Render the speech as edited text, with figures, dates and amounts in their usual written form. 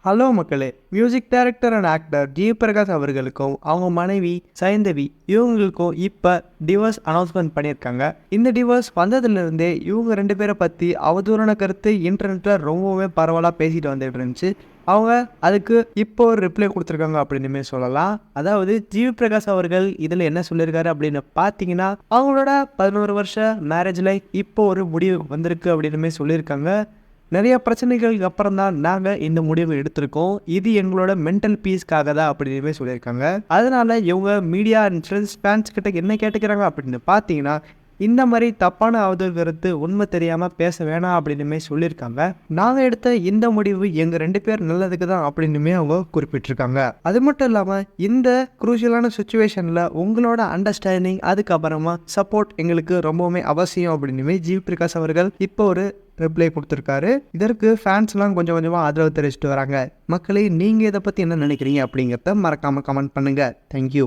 Hello மக்களே, music director and actor G Prakash அவர்களுக்கும் அவங்க மனைவி சைந்தவி இவங்களுக்கும் இப்போ டிவோர்ஸ் அனௌன்ஸ்மெண்ட் பண்ணியிருக்காங்க. இந்த டிவோர்ஸ் வந்ததுலேருந்தே இவங்க 2 பேரை பற்றி அவதூறான கருத்து இன்டர்நெட்டில் ரொம்பவே பரவலாக பேசிட்டு வந்துட்டு இருந்துச்சு. அவங்க அதுக்கு இப்போ ஒரு ரிப்ளை கொடுத்துருக்காங்க அப்படின்னுமே சொல்லலாம். அதாவது ஜி பிரகாஷ் அவர்கள் இதில் என்ன சொல்லியிருக்காரு அப்படின்னு பார்த்தீங்கன்னா, அவங்களோட 11 வருஷ மேரேஜ் லைஃப் இப்போ ஒரு முடிவு வந்திருக்கு அப்படின்னுமே சொல்லியிருக்காங்க. நிறைய பிரச்சனைகளுக்கு அப்புறம் தான் நாங்கள் இந்த முடிவு எடுத்திருக்கோம். இது எங்களோட மென்டல் பீஸ்க்காக தான் அப்படின்னு சொல்லியிருக்காங்க. அதனால இவங்க மீடியா அண்ட் ஃபேன்ஸ் கிட்ட என்ன கேட்டுக்கிறாங்க அப்படின்னு பார்த்தீங்கன்னா, இந்த மாதிரி தப்பான அவதூறு கருத்து உண்மை தெரியாமல் பேச வேணாம் அப்படின்னுமே சொல்லியிருக்காங்க. நாங்கள் எடுத்த இந்த முடிவு எங்கள் 2 பேர் நல்லதுக்கு தான் அப்படின்னுமே அவங்க குறிப்பிட்டிருக்காங்க. அது மட்டும் இல்லாமல் இந்த குரூஷியலான சுச்சுவேஷனில் உங்களோட அண்டர்ஸ்டாண்டிங் அதுக்கப்புறமா சப்போர்ட் எங்களுக்கு ரொம்பவுமே அவசியம் அப்படின்னுமே ஜி பிரகாஷ் அவர்கள் இப்போ ஒரு ரிப்ளை கொடுத்துருக்காரு. இதற்கு ஃபேன்ஸ்லாம் கொஞ்சம் கொஞ்சமாக ஆதரவு தெரிவிச்சுட்டு வராங்க. மக்களே, நீங்கள் இதை பற்றி என்ன நினைக்கிறீங்க அப்படிங்கிறத மறக்காமல் கமெண்ட் பண்ணுங்கள். தேங்க்யூ.